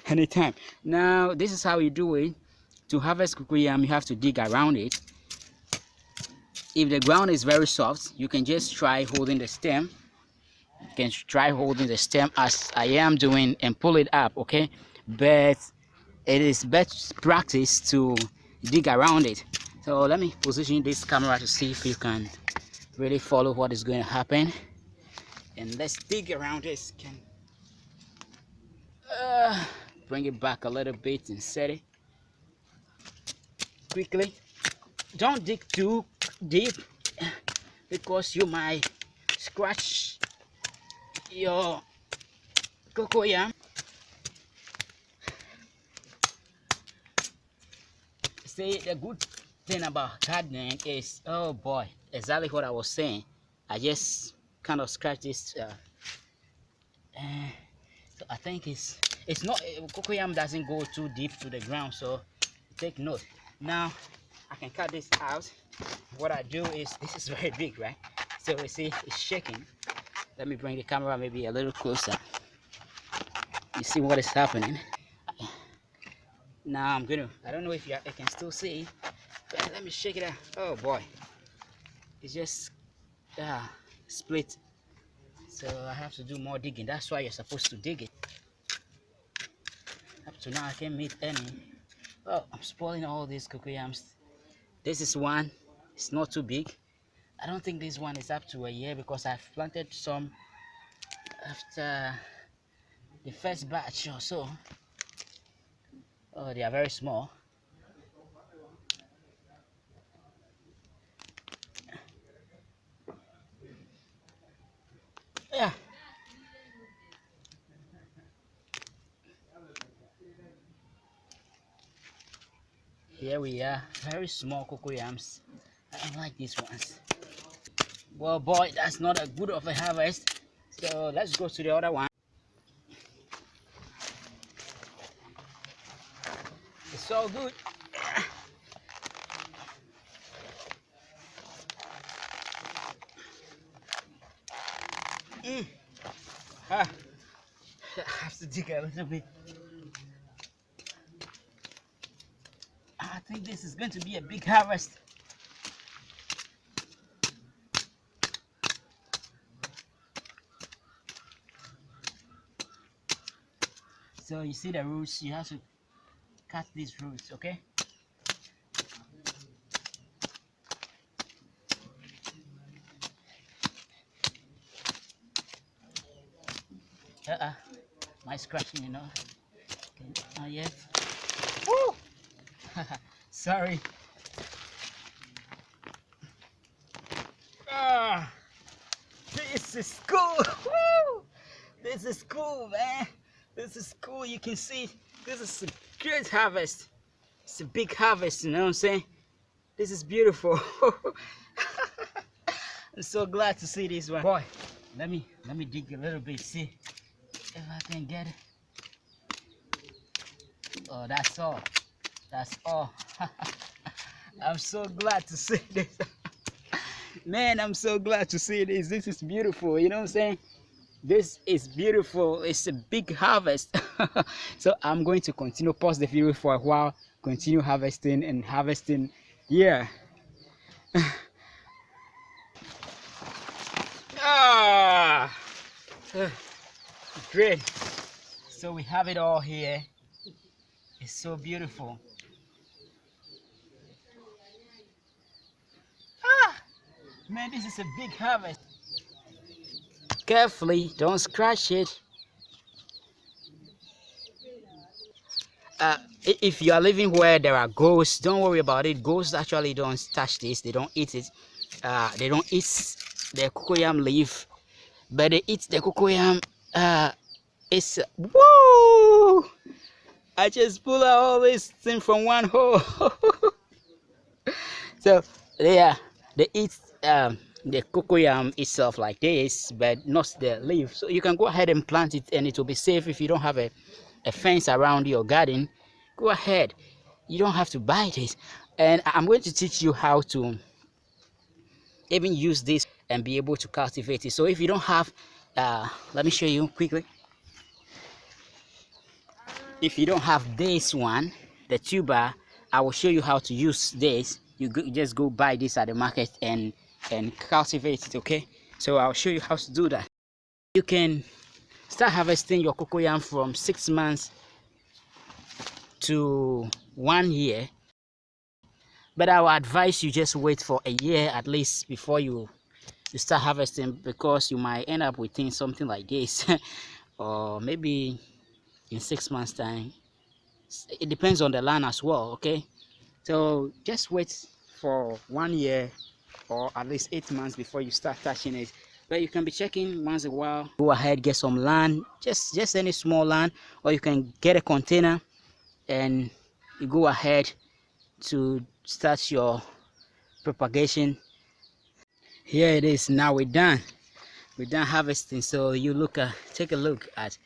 anytime. Now this is how you do it. To harvest cocoyam, you have to dig around it. If the ground is very soft, you can just try holding the stem. You can try holding the stem as I am doing and pull it up, okay? But it is best practice to dig around it. So let me position this camera to see if you can really follow what is going to happen. And let's dig around this. Can bring it back a little bit and set it quickly. Don't dig too deep because you might scratch your cocoyam. See, the good thing about gardening is, oh boy, exactly what I was saying. I just kind of scratched this. So I think it's not, cocoyam doesn't go too deep to the ground, so take note. Now I can cut this out. What I do is, this is very big, right? So you see it's shaking. Let me bring the camera maybe a little closer. You see what is happening. Now I'm gonna, I don't know if you can still see, but let me shake it out. Oh boy, it's just split. So I have to do more digging. That's why you're supposed to dig it. Up to now I can't meet any. Oh, I'm spoiling all these cocoyams. This is one, it's not too big. I don't think this one is up to a year because I've planted some after the first batch or so. Oh, they are very small. Yeah. Here we are, very small cocoyams. I like these ones. Well, boy, that's not a good of a harvest. So let's go to the other one. It's so good. I have to dig a little bit. I think this is going to be a big harvest. So you see the roots, you have to cut these roots, okay? My scratching, you know. Okay, not yet. Woo! Sorry. This is cool. Woo! This is cool, man. This is cool. You can see this is a great harvest. It's a big harvest, you know what I'm saying? This is beautiful. I'm so glad to see this one. Boy, let me dig a little bit, see if I can get it. Oh, that's all. That's all. I'm so glad to see this. Man, I'm so glad to see this. This is beautiful, you know what I'm saying? This is beautiful. It's a big harvest. So I'm going to continue, pause the video for a while, continue harvesting and harvesting. Yeah. Great. So we have it all here. It's so beautiful. Man, this is a big harvest. Carefully, don't scratch it. If you are living where there are ghosts, don't worry about it. Ghosts actually don't touch this. They don't eat it. They don't eat the cocoyam leaf, but they eat the cocoyam. It's woo! I just pull out all this thing from one hole. So they eat the cocoyam itself like this, but not the leaf. So you can go ahead and plant it, and it will be safe. If you don't have a fence around your garden, go ahead. You don't have to bite it. And I'm going to teach you how to even use this and be able to cultivate it. So if you don't have, let me show you quickly. If you don't have this one, the tuber, I will show you how to use this. You just go buy this at the market and cultivate it. Okay, so I'll show you how to do that. You can start harvesting your cocoyam from 6 months to 1 year, but I will advise you just wait for a year at least before you start harvesting, because you might end up with something like this or maybe in 6 months time. It depends on the land as well. Okay, so just wait for 1 year or at least 8 months before you start touching it. But you can be checking once in a while. Go ahead, get some land, just any small land, or you can get a container and you go ahead to start your propagation. Here it is. Now we're done harvesting. So you take a look at